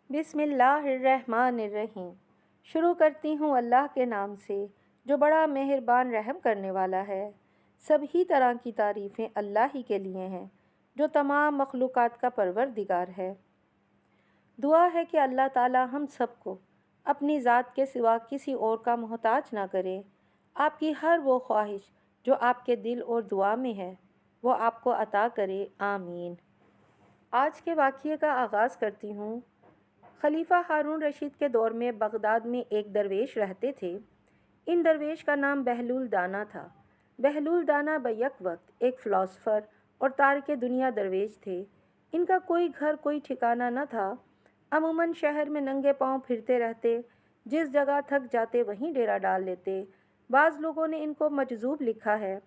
بسم اللہ الرحمن الرحیم۔ شروع کرتی ہوں اللہ کے نام سے جو بڑا مہربان رحم کرنے والا ہے۔ سبھی طرح کی تعریفیں اللہ ہی کے لیے ہیں جو تمام مخلوقات کا پروردگار ہے۔ دعا ہے کہ اللہ تعالی ہم سب کو اپنی ذات کے سوا کسی اور کا محتاج نہ کرے۔ آپ کی ہر وہ خواہش جو آپ کے دل اور دعا میں ہے وہ آپ کو عطا کرے، آمین۔ آج کے واقعے کا آغاز کرتی ہوں۔ خلیفہ ہارون رشید کے دور میں بغداد میں ایک درویش رہتے تھے۔ ان درویش کا نام بہلول دانا تھا۔ بہلول دانا بیک وقت ایک فلاسفر اور تارک دنیا درویش تھے۔ ان کا کوئی گھر کوئی ٹھکانہ نہ تھا۔ عموماً شہر میں ننگے پاؤں پھرتے رہتے، جس جگہ تھک جاتے وہیں ڈیرا ڈال لیتے۔ بعض لوگوں نے ان کو مجذوب لکھا ہے۔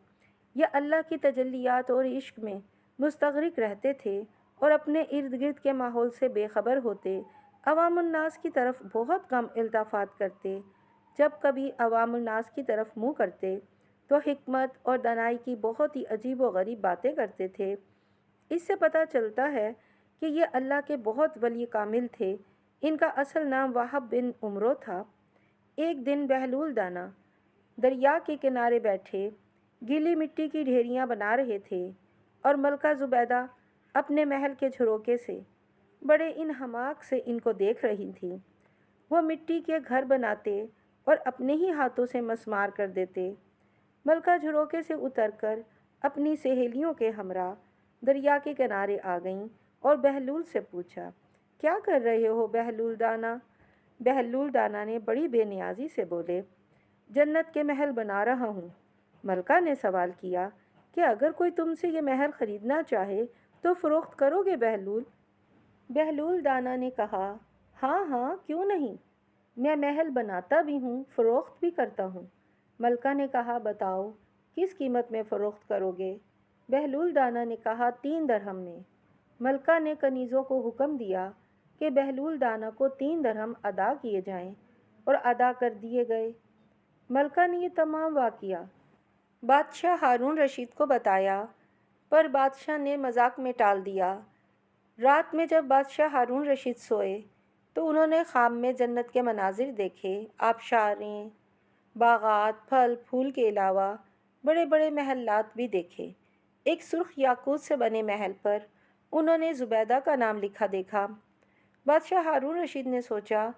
یہ اللہ کی تجلیات اور عشق میں مستغرق رہتے تھے اور اپنے ارد گرد کے ماحول سے بے خبر ہوتے۔ عوام الناس کی طرف بہت کم التفات کرتے۔ جب کبھی عوام الناس کی طرف منہ کرتے تو حکمت اور دانائی کی بہت ہی عجیب و غریب باتیں کرتے تھے۔ اس سے پتہ چلتا ہے کہ یہ اللہ کے بہت ولی کامل تھے۔ ان کا اصل نام وہب بن عمرو تھا۔ ایک دن بہلول دانا دریا کے کنارے بیٹھے گیلی مٹی کی ڈھیریاں بنا رہے تھے اور ملکہ زبیدہ اپنے محل کے جھروکے سے بڑے انہماک سے ان کو دیکھ رہی تھیں۔ وہ مٹی کے گھر بناتے اور اپنے ہی ہاتھوں سے مسمار کر دیتے۔ ملکہ جھروکے سے اتر کر اپنی سہیلیوں کے ہمراہ دریا کے کنارے آ گئیں اور بہلول سے پوچھا، کیا کر رہے ہو بہلول دانا؟ بہلول دانا نے بڑی بے نیازی سے بولے، جنت کے محل بنا رہا ہوں۔ ملکہ نے سوال کیا کہ اگر کوئی تم سے یہ محل خریدنا چاہے تو فروخت کرو گے بہلول؟ بہلول دانا نے کہا، ہاں ہاں، کیوں نہیں، میں محل بناتا بھی ہوں، فروخت بھی کرتا ہوں۔ ملکہ نے کہا، بتاؤ کس قیمت میں فروخت کرو گے؟ بہلول دانا نے کہا، 3 درہم میں۔ ملکہ نے کنیزوں کو حکم دیا کہ بہلول دانا کو 3 درہم ادا کیے جائیں اور ادا کر دیے گئے۔ ملکہ نے یہ تمام واقعہ بادشاہ ہارون رشید کو بتایا، پر بادشاہ نے مذاق میں ٹال دیا۔ رات میں جب بادشاہ ہارون رشید سوئے تو انہوں نے خواب میں جنت کے مناظر دیکھے، آبشاریں، باغات، پھل پھول کے علاوہ بڑے بڑے محلات بھی دیکھے۔ ایک سرخ یاقوت سے بنے محل پر انہوں نے زبیدہ کا نام لکھا دیکھا۔ بادشاہ ہارون رشید نے سوچا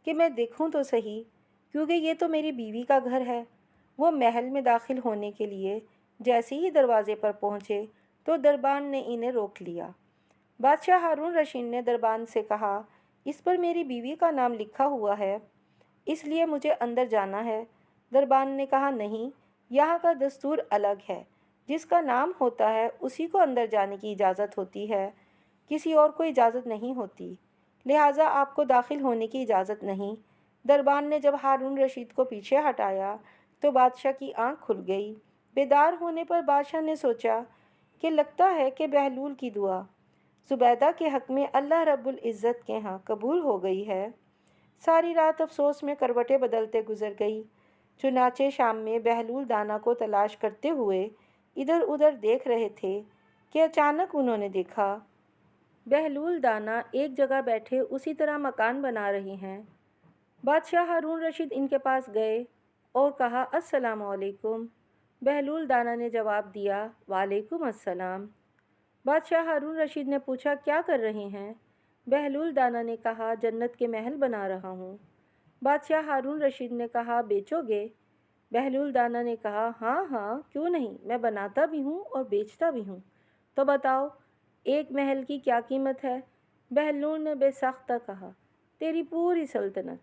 کہ میں دیکھوں تو صحیح، کیونکہ یہ تو میری بیوی کا گھر ہے۔ وہ محل میں داخل ہونے کے لیے جیسے ہی دروازے پر پہنچے تو دربان نے انہیں روک لیا۔ بادشاہ ہارون رشید نے دربان سے کہا، اس پر میری بیوی کا نام لکھا ہوا ہے، اس لیے مجھے اندر جانا ہے۔ دربان نے کہا، نہیں، یہاں کا دستور الگ ہے، جس کا نام ہوتا ہے اسی کو اندر جانے کی اجازت ہوتی ہے، کسی اور کو اجازت نہیں ہوتی، لہٰذا آپ کو داخل ہونے کی اجازت نہیں۔ دربان نے جب ہارون رشید کو پیچھے ہٹایا تو بادشاہ کی آنکھ کھل گئی۔ بیدار ہونے پر بادشاہ نے سوچا کہ لگتا ہے کہ بہلول کی دعا زبیدہ کے حق میں اللہ رب العزت کے ہاں قبول ہو گئی ہے۔ ساری رات افسوس میں کروٹیں بدلتے گزر گئی۔ چنانچہ شام میں بہلول دانا کو تلاش کرتے ہوئے ادھر ادھر دیکھ رہے تھے کہ اچانک انہوں نے دیکھا بہلول دانا ایک جگہ بیٹھے اسی طرح مکان بنا رہے ہیں۔ بادشاہ ہارون رشید ان کے پاس گئے اور کہا، السلام علیکم۔ بہلول دانا نے جواب دیا، وعلیکم السلام۔ بادشاہ ہارون رشید نے پوچھا، کیا کر رہے ہیں؟ بہلول دانا نے کہا، جنت کے محل بنا رہا ہوں۔ بادشاہ ہارون رشید نے کہا، بیچو گے؟ بہلول دانا نے کہا، ہاں ہاں، کیوں نہیں، میں بناتا بھی ہوں اور بیچتا بھی ہوں۔ تو بتاؤ ایک محل کی کیا قیمت ہے؟ بہلول نے بے ساختہ کہا، تیری پوری سلطنت۔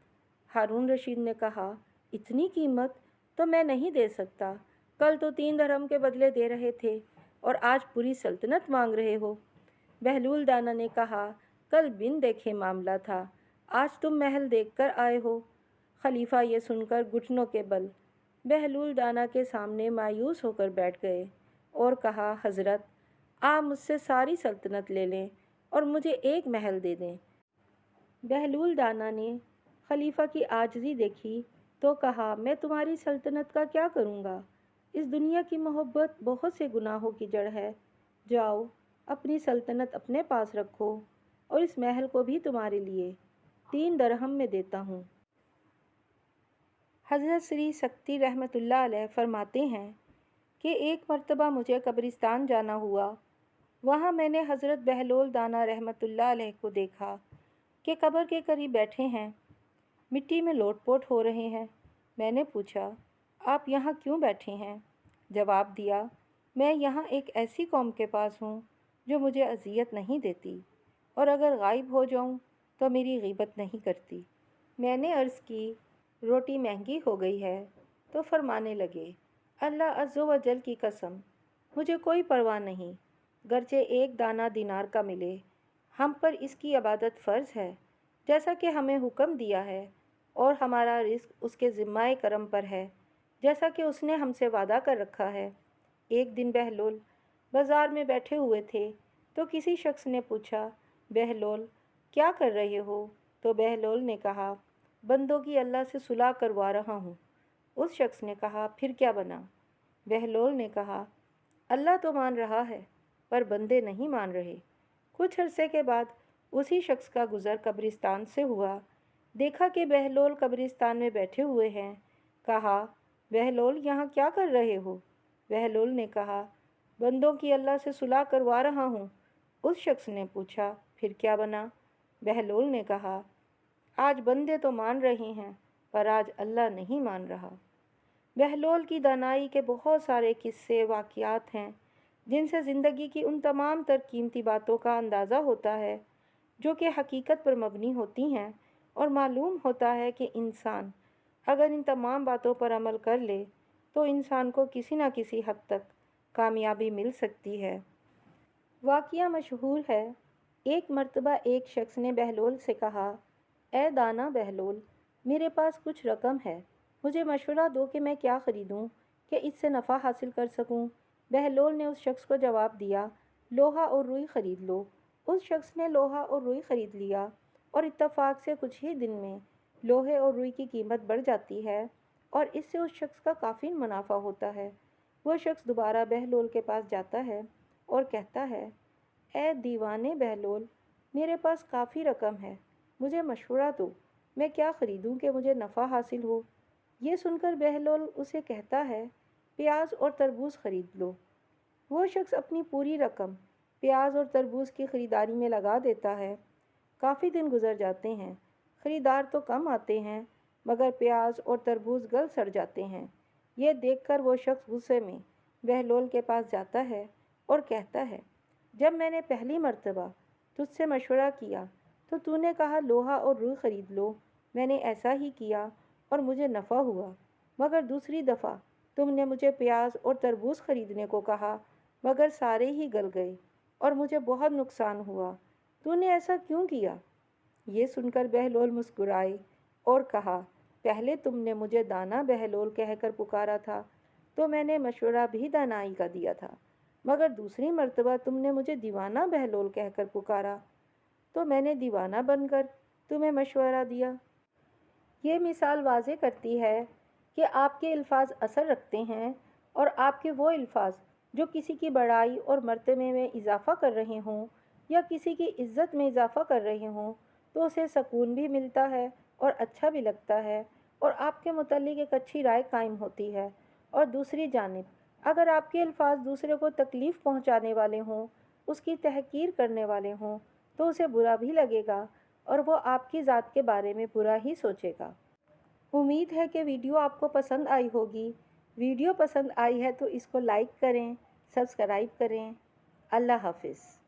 ہارون رشید نے کہا، اتنی قیمت تو میں نہیں دے سکتا، کل تو 3 درہم کے بدلے دے رہے تھے اور آج پوری سلطنت مانگ رہے ہو۔ بہلول دانا نے کہا، کل بن دیکھے معاملہ تھا، آج تم محل دیکھ کر آئے ہو۔ خلیفہ یہ سن کر گھٹنوں کے بل بہلول دانا کے سامنے مایوس ہو کر بیٹھ گئے اور کہا، حضرت آپ مجھ سے ساری سلطنت لے لیں اور مجھے ایک محل دے دیں۔ بہلول دانا نے خلیفہ کی عاجزی دیکھی تو کہا، میں تمہاری سلطنت کا کیا کروں گا؟ اس دنیا کی محبت بہت سے گناہوں کی جڑ ہے، جاؤ اپنی سلطنت اپنے پاس رکھو اور اس محل کو بھی تمہارے لیے 3 درہم میں دیتا ہوں۔ حضرت سری سکتی رحمۃ اللہ علیہ فرماتے ہیں کہ ایک مرتبہ مجھے قبرستان جانا ہوا۔ وہاں میں نے حضرت بہلول دانا رحمۃ اللہ علیہ کو دیکھا کہ قبر کے قریب بیٹھے ہیں، مٹی میں لوٹ پوٹ ہو رہے ہیں۔ میں نے پوچھا، آپ یہاں کیوں بیٹھے ہیں؟ جواب دیا، میں یہاں ایک ایسی قوم کے پاس ہوں جو مجھے اذیت نہیں دیتی، اور اگر غائب ہو جاؤں تو میری غیبت نہیں کرتی۔ میں نے عرض کی، روٹی مہنگی ہو گئی ہے؟ تو فرمانے لگے، اللہ عز و جل کی قسم، مجھے کوئی پرواہ نہیں، گرچہ 1 دانہ دینار کا ملے، ہم پر اس کی عبادت فرض ہے، جیسا کہ ہمیں حکم دیا ہے، اور ہمارا رزق اس کے ذمہ کرم پر ہے، جیسا کہ اس نے ہم سے وعدہ کر رکھا ہے۔ ایک دن بہلول بازار میں بیٹھے ہوئے تھے تو کسی شخص نے پوچھا، بہلول کیا کر رہے ہو؟ تو بہلول نے کہا، بندوں کی اللہ سے صلح کروا رہا ہوں۔ اس شخص نے کہا، پھر کیا بنا؟ بہلول نے کہا، اللہ تو مان رہا ہے پر بندے نہیں مان رہے۔ کچھ عرصے کے بعد اسی شخص کا گزر قبرستان سے ہوا۔ دیکھا کہ بہلول قبرستان میں بیٹھے ہوئے ہیں۔ کہا، بہلول یہاں کیا کر رہے ہو؟ بہلول نے کہا، بندوں کی اللہ سے صلح کروا رہا ہوں۔ اس شخص نے پوچھا، پھر کیا بنا؟ بہلول نے کہا، آج بندے تو مان رہے ہیں پر آج اللہ نہیں مان رہا۔ بہلول کی دانائی کے بہت سارے قصے واقعات ہیں جن سے زندگی کی ان تمام تر قیمتی باتوں کا اندازہ ہوتا ہے جو کہ حقیقت پر مبنی ہوتی ہیں، اور معلوم ہوتا ہے کہ انسان اگر ان تمام باتوں پر عمل کر لے تو انسان کو کسی نہ کسی حد تک کامیابی مل سکتی ہے۔ واقعہ مشہور ہے۔ ایک مرتبہ ایک شخص نے بہلول سے کہا، اے دانا بہلول، میرے پاس کچھ رقم ہے، مجھے مشورہ دو کہ میں کیا خریدوں کہ اس سے نفع حاصل کر سکوں۔ بہلول نے اس شخص کو جواب دیا، لوہا اور روئی خرید لو۔ اس شخص نے لوہا اور روئی خرید لیا، اور اتفاق سے کچھ ہی دن میں لوہے اور روئی کی قیمت بڑھ جاتی ہے، اور اس سے اس شخص کا کافی منافع ہوتا ہے۔ وہ شخص دوبارہ بہلول کے پاس جاتا ہے اور کہتا ہے، اے دیوانے بہلول، میرے پاس کافی رقم ہے، مجھے مشورہ دو، میں کیا خریدوں کہ مجھے نفع حاصل ہو۔ یہ سن کر بہلول اسے کہتا ہے، پیاز اور تربوز خرید لو۔ وہ شخص اپنی پوری رقم پیاز اور تربوز کی خریداری میں لگا دیتا ہے۔ کافی دن گزر جاتے ہیں، خریدار تو کم آتے ہیں مگر پیاز اور تربوز گل سڑ جاتے ہیں۔ یہ دیکھ کر وہ شخص غصے میں بہلول کے پاس جاتا ہے اور کہتا ہے، جب میں نے پہلی مرتبہ تجھ سے مشورہ کیا تو تو نے کہا لوہا اور روئی خرید لو، میں نے ایسا ہی کیا اور مجھے نفع ہوا، مگر دوسری دفعہ تم نے مجھے پیاز اور تربوز خریدنے کو کہا مگر سارے ہی گل گئے اور مجھے بہت نقصان ہوا، تو نے ایسا کیوں کیا؟ یہ سن کر بہلول مسکرائے اور کہا، پہلے تم نے مجھے دانا بہلول کہہ کر پکارا تھا تو میں نے مشورہ بھی دانائی کا دیا تھا، مگر دوسری مرتبہ تم نے مجھے دیوانہ بہلول کہہ کر پکارا تو میں نے دیوانہ بن کر تمہیں مشورہ دیا۔ یہ مثال واضح کرتی ہے کہ آپ کے الفاظ اثر رکھتے ہیں، اور آپ کے وہ الفاظ جو کسی کی بڑائی اور مرتبے میں اضافہ کر رہے ہوں یا کسی کی عزت میں اضافہ کر رہے ہوں تو اسے سکون بھی ملتا ہے اور اچھا بھی لگتا ہے، اور آپ کے متعلق ایک اچھی رائے قائم ہوتی ہے۔ اور دوسری جانب اگر آپ کے الفاظ دوسرے کو تکلیف پہنچانے والے ہوں، اس کی تحقیر کرنے والے ہوں تو اسے برا بھی لگے گا اور وہ آپ کی ذات کے بارے میں برا ہی سوچے گا۔ امید ہے کہ ویڈیو آپ کو پسند آئی ہوگی۔ ویڈیو پسند آئی ہے تو اس کو لائک کریں، سبسکرائب کریں۔ اللہ حافظ۔